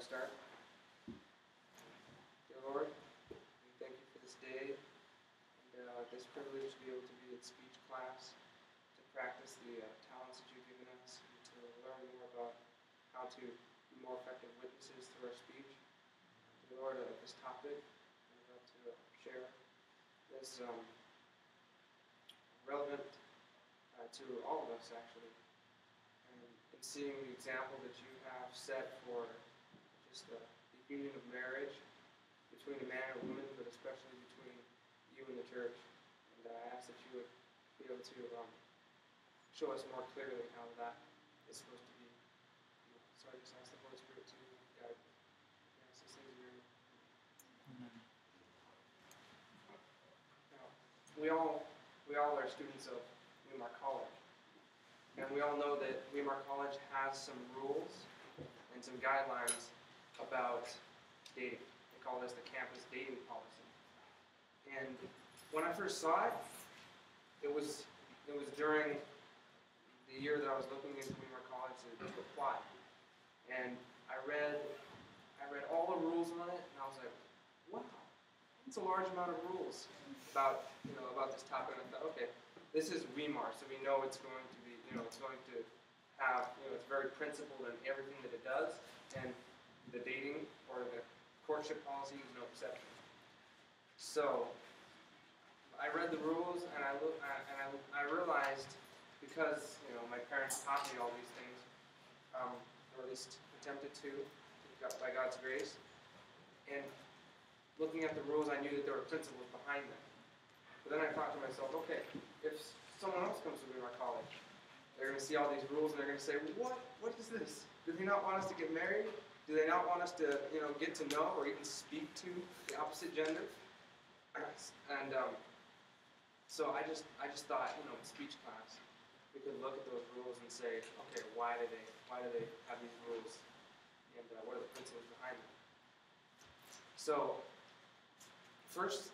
start? Dear Lord, we thank you for this day and this privilege to be able to be in speech class, to practice the talents that you've given us, and to learn more about how to be more effective witnesses through our speech. Dear Lord, this topic I'd love to share is relevant to all of us, actually. And in seeing the example that you have set for just the union of marriage between a man and a woman, but especially between you and the church. And I ask that you would be able to show us more clearly how that is supposed to be. So I just ask the Holy Spirit to guide me. I ask these things in your name. Now, we all are students of Weimar College. And we all know that Weimar College has some rules and some guidelines about dating. They call this the campus dating policy. And when I first saw it, it was during the year that I was looking into Weimar College to apply. And I read all the rules on it, and I was like, wow, that's a large amount of rules about this topic. And I thought, okay, this is Weimar, so we know it's going to be, it's going to have, it's very principled in everything that it does, and the dating or the courtship policy is no exception. So I read the rules, and I realized, because my parents taught me all these things, or at least attempted to by God's grace, and looking at the rules, I knew that there were principles behind them. But then I thought to myself, okay, if someone else comes to Weimar College, they're going to see all these rules and they're going to say, what is this? Do they not want us to get married? Do they not want us to, get to know or even speak to the opposite gender? And so I just thought, in speech class, we could look at those rules and say, okay, why do they have these rules, and what are the principles behind them? So, the first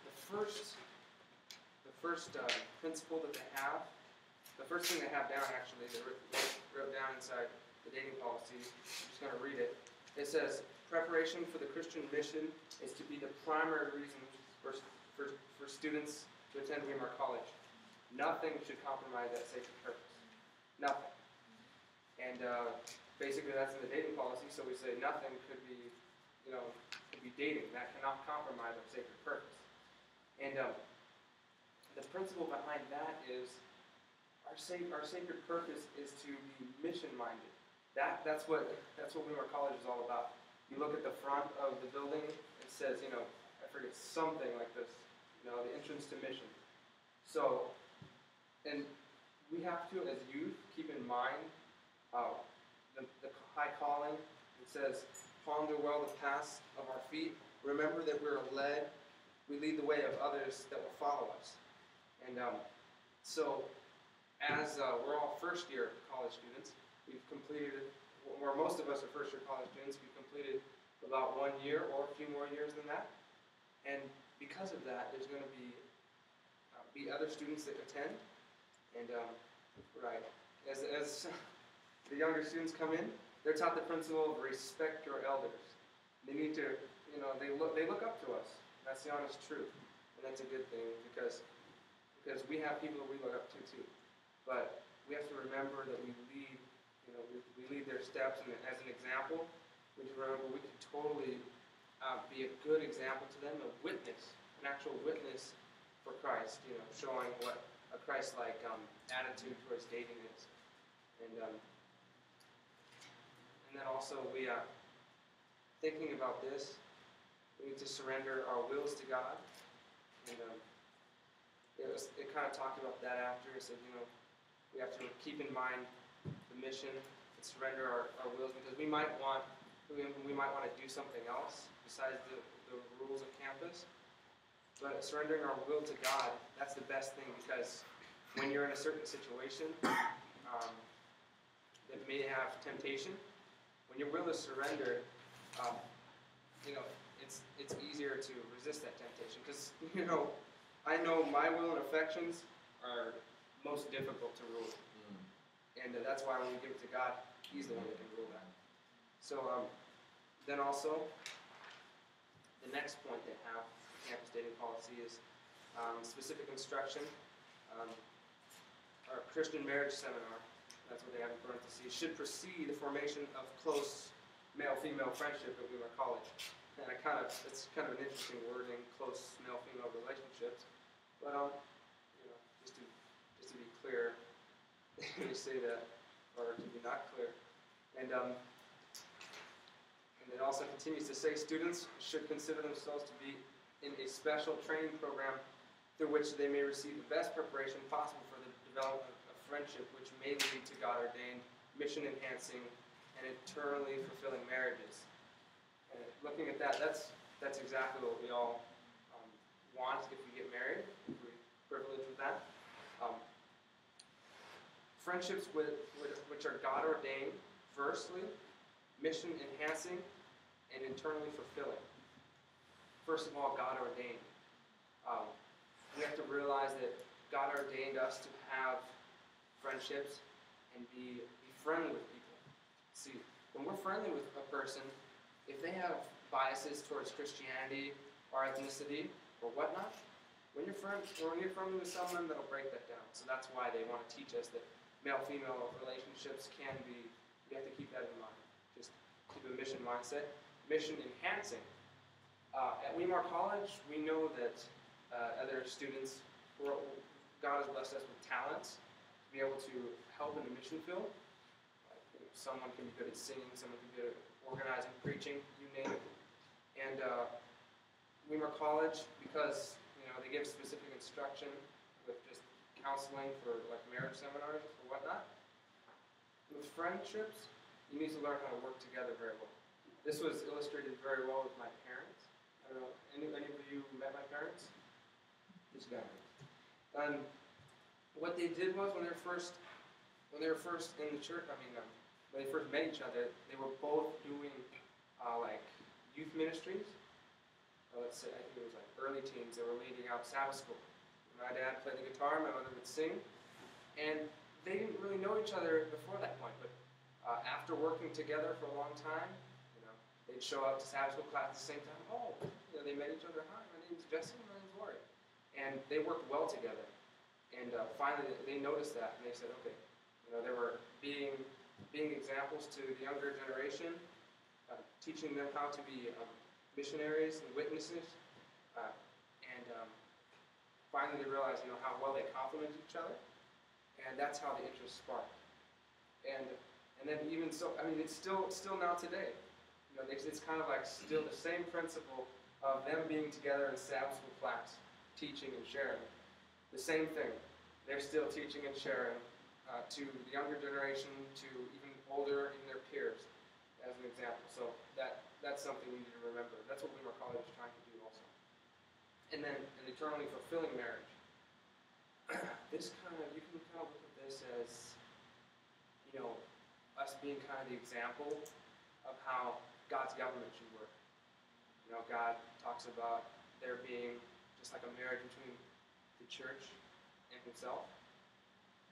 principle that they have, the first thing they have down, actually, they wrote down inside the dating policy. I'm just going to read it. It says, preparation for the Christian mission is to be the primary reason for students to attend Weimar College. Nothing should compromise that sacred purpose. Nothing. And basically that's in the dating policy, so we say nothing could be dating. That cannot compromise our sacred purpose. And the principle behind that is our sacred purpose is to be mission-minded. That's what Weimar College is all about. You look at the front of the building, it says, I forget, something like this, the entrance to mission. So, and we have to, as youth, keep in mind the high calling. It says, ponder well the paths of our feet. Remember that we lead the way of others that will follow us. And so, as we're all first-year college students, we've completed, or most of us are first-year college students, we've completed about 1 year or a few more years than that. And because of that, there's going to be other students that attend. And as the younger students come in, they're taught the principle of respect your elders. They need to, they look up to us. That's the honest truth. And that's a good thing because we have people that we look up to too. But we have to remember that we lead, we lead their steps, and as an example, we can remember we can totally be a good example to them, a witness, an actual witness for Christ, showing what a Christ-like attitude towards dating is. And then also thinking about this, we need to surrender our wills to God. And it kind of talked about that after. It said, we have to keep in mind the mission and surrender our wills, because we might want to do something else besides the rules of campus. But surrendering our will to God, that's the best thing, because when you're in a certain situation that may have temptation, when your will is surrendered, it's easier to resist that temptation. Because, I know my will and affections are most difficult to rule. And that's why when we give it to God, He's the one that can rule that. So Then also, the next point they have, campus dating policy, is specific instruction. Our Christian marriage seminar, that's what they have in parentheses, should precede the formation of close male-female friendship at Weimar College. And it's kind of an interesting wording, close male-female relationships. But just to be clear, when you say that, or to be not clear, and it also continues to say students should consider themselves to be in a special training program through which they may receive the best preparation possible for the development of friendship, which may lead to God-ordained, mission-enhancing, and eternally fulfilling marriages. And looking at that, that's exactly what we all want if we get married, if we're privileged with that. Friendships which are God-ordained, firstly, mission-enhancing, and eternally fulfilling. First of all, God-ordained. We have to realize that God ordained us to have friendships and be friendly with people. See, when we're friendly with a person, if they have biases towards Christianity or ethnicity or whatnot, when you're friendly with someone, that'll break that down. So that's why they want to teach us that male-female relationships can be, you have to keep that in mind. Just keep a mission mindset. Mission enhancing. At Weimar College, we know that other students, God has blessed us with talents to be able to help in the mission field. Someone can be good at singing, someone can be good at organizing, preaching, you name it. And Weimar College, because they give specific instruction with just counseling for like marriage seminars or whatnot. With friendships, you need to learn how to work together very well. This was illustrated very well with my parents. I don't know, any of you met my parents? This guy. And what they did was when they were first in the church, when they first met each other, they were both doing like youth ministries. Let's say, I think it was like early teens. They were leading out Sabbath school. My dad played the guitar, my mother would sing, and they didn't really know each other before that point. But after working together for a long time, they'd show up to Sabbath school class at the same time. Oh, they met each other. Hi, my name's Jesse, my name's Lori. And they worked well together. And finally, they noticed that, and they said, okay, they were being examples to the younger generation, teaching them how to be missionaries and witnesses. Finally, they realized, how well they complemented each other, and that's how the interest sparked. And then even so, it's still now today. It's kind of like still the same principle of them being together in Sabbath school class, teaching and sharing. The same thing. They're still teaching and sharing to the younger generation, to even older, even their peers, as an example. So that's something we need to remember. That's what Weimar College is trying to do also. And then an eternally fulfilling marriage. You can kind of look at this as, us being kind of the example of how God's government should work. God talks about there being just like a marriage between the church and himself.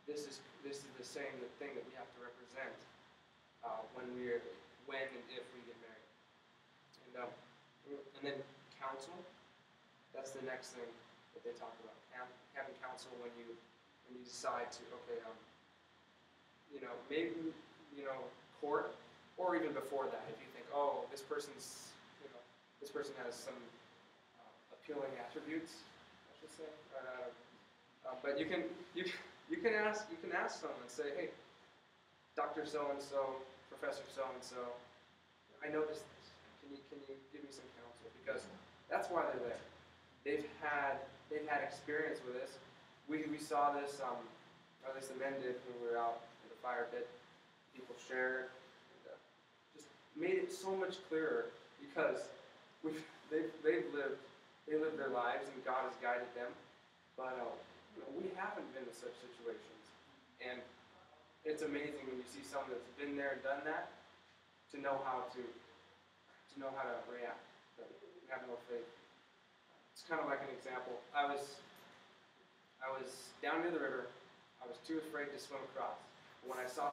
This is the same thing that we have to represent when and if we get married. And then counsel. That's the next thing that they talk about. Having counsel when you decide to maybe court, or even before that, if you think, oh, this person has some appealing attributes, I should say. But you can ask someone, say, hey, Dr. So-and-so, Professor So-and-so, I noticed this. Can you give me some counsel? Because that's why they're there. They've had experience with this. We saw this, or at least the men did when we were out in the fire pit. People shared, and just made it so much clearer because they've lived their lives and God has guided them. But we haven't been in such situations, and it's amazing when you see someone that's been there and done that to know how to react, to have more faith. It's kind of like an example. I was down near the river. I was too afraid to swim across. When I saw